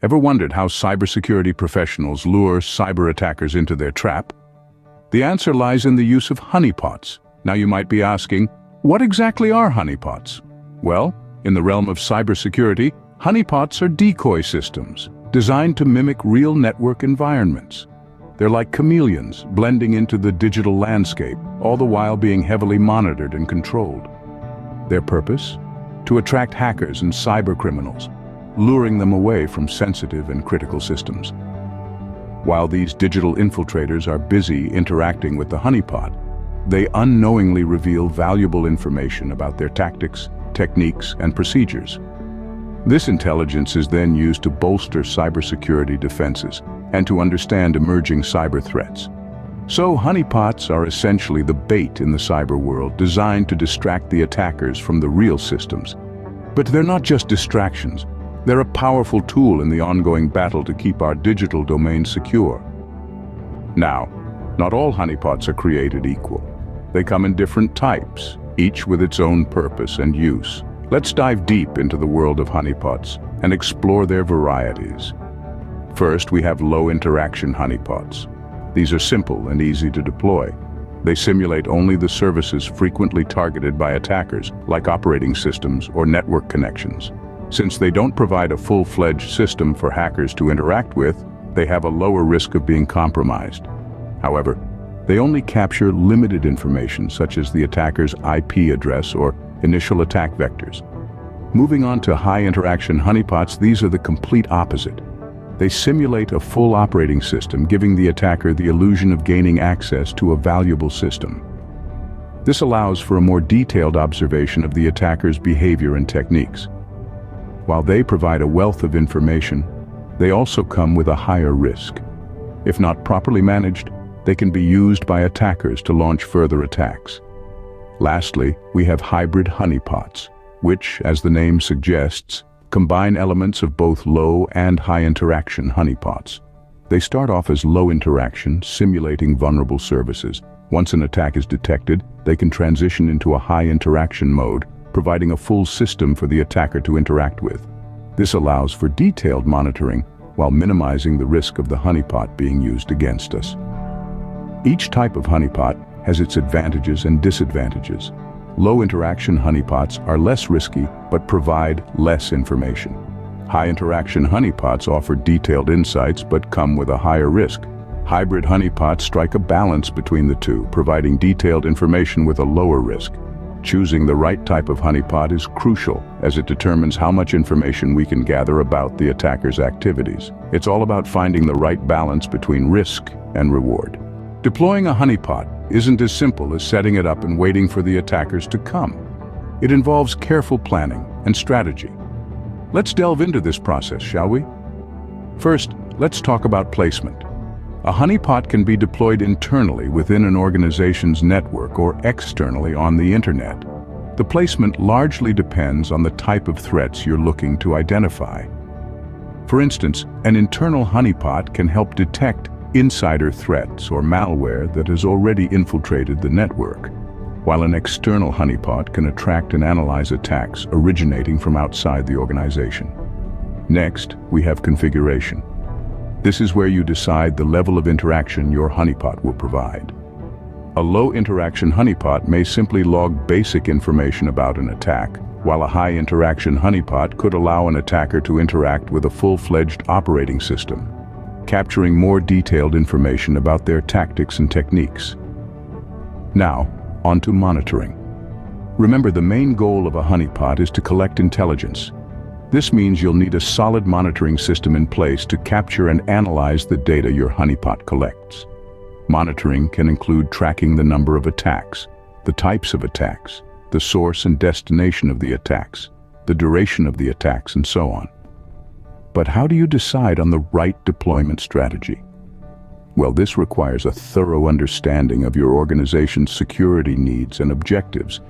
Ever wondered how cybersecurity professionals lure cyber attackers into their trap? The answer lies in the use of honeypots. Now you might be asking, what exactly are honeypots? Well, in the realm of cybersecurity, honeypots are decoy systems designed to mimic real network environments. They're like chameleons, blending into the digital landscape, all the while being heavily monitored and controlled. Their purpose? To attract hackers and cybercriminals, luring them away from sensitive and critical systems. While these digital infiltrators are busy interacting with the honeypot, they unknowingly reveal valuable information about their tactics, techniques, and procedures. This intelligence is then used to bolster cybersecurity defenses and to understand emerging cyber threats. So honeypots are essentially the bait in the cyber world, designed to distract the attackers from the real systems. But they're not just distractions. They're a powerful tool in the ongoing battle to keep our digital domain secure. Now, not all honeypots are created equal. They come in different types, each with its own purpose and use. Let's dive deep into the world of honeypots and explore their varieties. First, we have low-interaction honeypots. These are simple and easy to deploy. They simulate only the services frequently targeted by attackers, like operating systems or network connections. Since they don't provide a full-fledged system for hackers to interact with, they have a lower risk of being compromised. However, they only capture limited information, such as the attacker's IP address or initial attack vectors. Moving on to high-interaction honeypots, these are the complete opposite. They simulate a full operating system, giving the attacker the illusion of gaining access to a valuable system. This allows for a more detailed observation of the attacker's behavior and techniques. While they provide a wealth of information, they also come with a higher risk. If not properly managed, they can be used by attackers to launch further attacks. Lastly, we have hybrid honeypots, which, as the name suggests, combine elements of both low and high interaction honeypots. They start off as low interaction, simulating vulnerable services. Once an attack is detected, they can transition into a high interaction mode, providing a full system for the attacker to interact with. This allows for detailed monitoring while minimizing the risk of the honeypot being used against us. Each type of honeypot has its advantages and disadvantages. Low-interaction honeypots are less risky but provide less information. High-interaction honeypots offer detailed insights but come with a higher risk. Hybrid honeypots strike a balance between the two, providing detailed information with a lower risk. Choosing the right type of honeypot is crucial, as it determines how much information we can gather about the attacker's activities. It's all about finding the right balance between risk and reward. Deploying a honeypot isn't as simple as setting it up and waiting for the attackers to come. It involves careful planning and strategy. Let's delve into this process, shall we? First, let's talk about placement. A honeypot can be deployed internally within an organization's network or externally on the internet. The placement largely depends on the type of threats you're looking to identify. For instance, an internal honeypot can help detect insider threats or malware that has already infiltrated the network, while an external honeypot can attract and analyze attacks originating from outside the organization. Next, we have configuration. This is where you decide the level of interaction your honeypot will provide. A low-interaction honeypot may simply log basic information about an attack, while a high-interaction honeypot could allow an attacker to interact with a full-fledged operating system, capturing more detailed information about their tactics and techniques. Now, on to monitoring. Remember, the main goal of a honeypot is to collect intelligence. This means you'll need a solid monitoring system in place to capture and analyze the data your honeypot collects. Monitoring can include tracking the number of attacks, the types of attacks, the source and destination of the attacks, the duration of the attacks, and so on. But how do you decide on the right deployment strategy? Well, this requires a thorough understanding of your organization's security needs and objectives.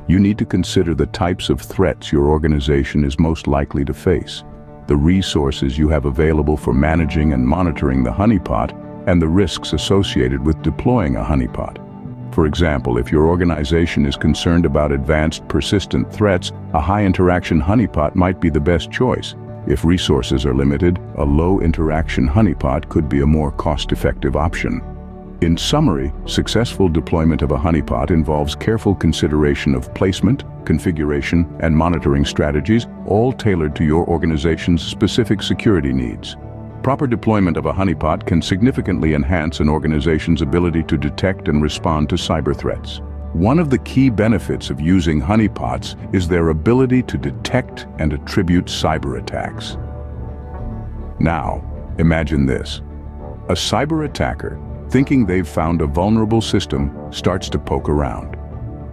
You need to consider the types of threats your organization is most likely to face, the resources you have available for managing and monitoring the honeypot, and the risks associated with deploying a honeypot. For example, if your organization is concerned about advanced persistent threats, a high-interaction honeypot might be the best choice. If resources are limited, a low-interaction honeypot could be a more cost-effective option. In summary, successful deployment of a honeypot involves careful consideration of placement, configuration, and monitoring strategies, all tailored to your organization's specific security needs. Proper deployment of a honeypot can significantly enhance an organization's ability to detect and respond to cyber threats. One of the key benefits of using honeypots is their ability to detect and attribute cyber attacks. Now, imagine this. A cyber attacker, thinking they've found a vulnerable system, starts to poke around.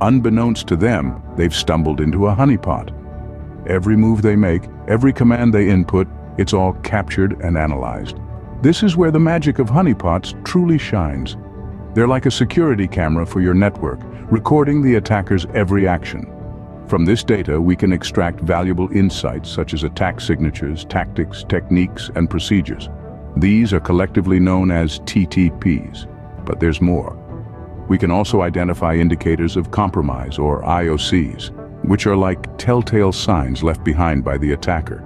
Unbeknownst to them, they've stumbled into a honeypot. Every move they make, every command they input, it's all captured and analyzed. This is where the magic of honeypots truly shines. They're like a security camera for your network, recording the attacker's every action. From this data, we can extract valuable insights such as attack signatures, tactics, techniques, and procedures. These are collectively known as TTPs, but there's more. We can also identify indicators of compromise, or IOCs, which are like telltale signs left behind by the attacker.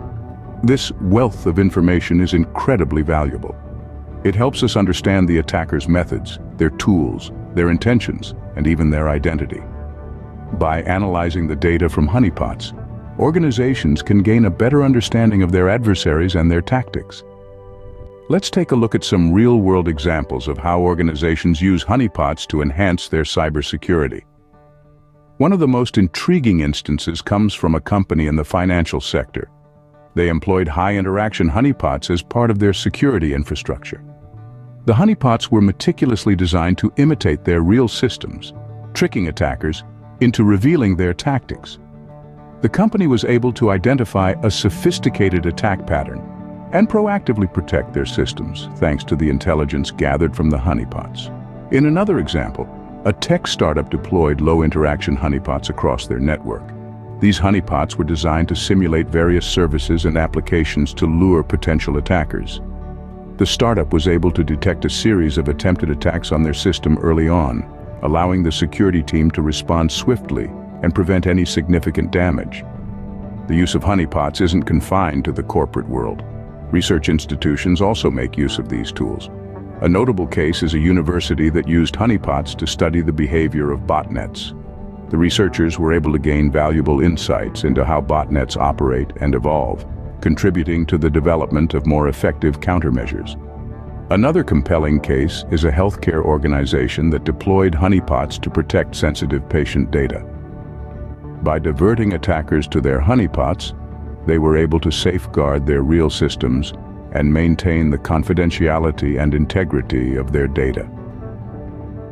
This wealth of information is incredibly valuable. It helps us understand the attacker's methods, their tools, their intentions, and even their identity. By analyzing the data from honeypots, organizations can gain a better understanding of their adversaries and their tactics. Let's take a look at some real-world examples of how organizations use honeypots to enhance their cybersecurity. One of the most intriguing instances comes from a company in the financial sector. They employed high-interaction honeypots as part of their security infrastructure. The honeypots were meticulously designed to imitate their real systems, tricking attackers into revealing their tactics. The company was able to identify a sophisticated attack pattern and proactively protect their systems thanks to the intelligence gathered from the honeypots. In another example, a tech startup deployed low-interaction honeypots across their network. These honeypots were designed to simulate various services and applications to lure potential attackers. The startup was able to detect a series of attempted attacks on their system early on, allowing the security team to respond swiftly and prevent any significant damage. The use of honeypots isn't confined to the corporate world. Research institutions also make use of these tools. A notable case is a university that used honeypots to study the behavior of botnets. The researchers were able to gain valuable insights into how botnets operate and evolve, contributing to the development of more effective countermeasures. Another compelling case is a healthcare organization that deployed honeypots to protect sensitive patient data. By diverting attackers to their honeypots, they were able to safeguard their real systems and maintain the confidentiality and integrity of their data.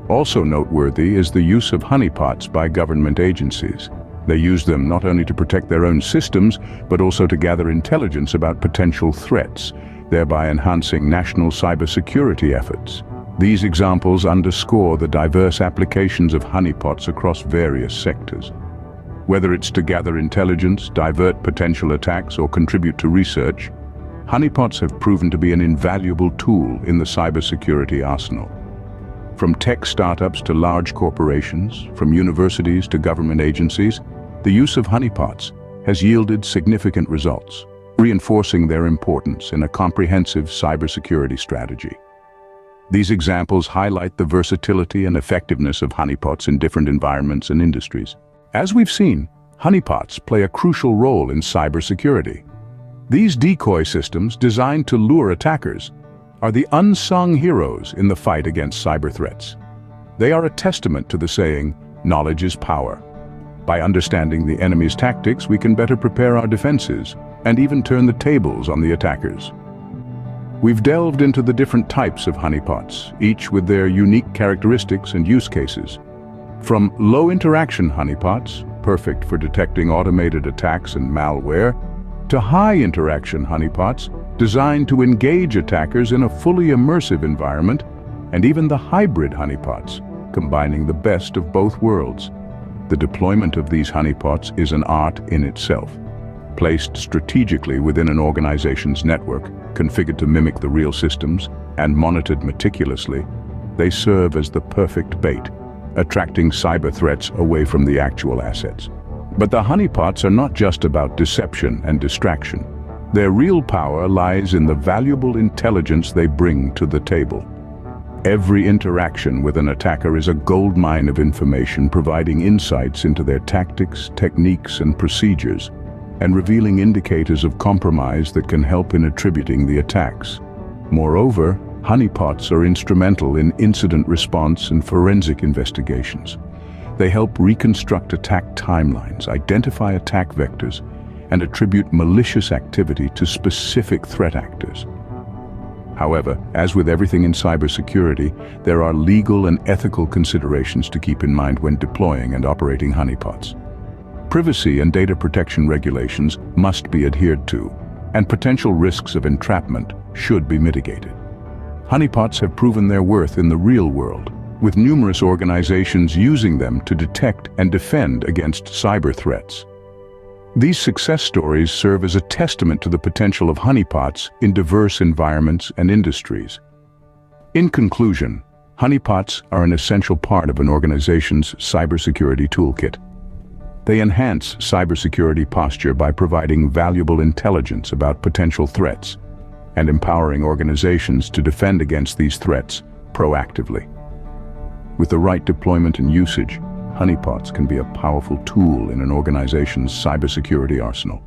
Also noteworthy is the use of honeypots by government agencies. They use them not only to protect their own systems, but also to gather intelligence about potential threats, thereby enhancing national cybersecurity efforts. These examples underscore the diverse applications of honeypots across various sectors. Whether it's to gather intelligence, divert potential attacks, or contribute to research, honeypots have proven to be an invaluable tool in the cybersecurity arsenal. From tech startups to large corporations, from universities to government agencies, the use of honeypots has yielded significant results, reinforcing their importance in a comprehensive cybersecurity strategy. These examples highlight the versatility and effectiveness of honeypots in different environments and industries. As we've seen, honeypots play a crucial role in cybersecurity. These decoy systems, designed to lure attackers, are the unsung heroes in the fight against cyber threats. They are a testament to the saying, "Knowledge is power." By understanding the enemy's tactics, we can better prepare our defenses and even turn the tables on the attackers. We've delved into the different types of honeypots, each with their unique characteristics and use cases. From low-interaction honeypots, perfect for detecting automated attacks and malware, to high-interaction honeypots, designed to engage attackers in a fully immersive environment, and even the hybrid honeypots, combining the best of both worlds. The deployment of these honeypots is an art in itself. Placed strategically within an organization's network, configured to mimic the real systems, and monitored meticulously, they serve as the perfect bait, attracting cyber threats away from the actual assets. But the honeypots are not just about deception and distraction. Their real power lies in the valuable intelligence they bring to the table. Every interaction with an attacker is a goldmine of information, providing insights into their tactics, techniques, and procedures, and revealing indicators of compromise that can help in attributing the attacks. Moreover, honeypots are instrumental in incident response and forensic investigations. They help reconstruct attack timelines, identify attack vectors, and attribute malicious activity to specific threat actors. However, as with everything in cybersecurity, there are legal and ethical considerations to keep in mind when deploying and operating honeypots. Privacy and data protection regulations must be adhered to, and potential risks of entrapment should be mitigated. Honeypots have proven their worth in the real world, with numerous organizations using them to detect and defend against cyber threats. These success stories serve as a testament to the potential of honeypots in diverse environments and industries. In conclusion, honeypots are an essential part of an organization's cybersecurity toolkit. They enhance cybersecurity posture by providing valuable intelligence about potential threats and empowering organizations to defend against these threats proactively. With the right deployment and usage, honeypots can be a powerful tool in an organization's cybersecurity arsenal.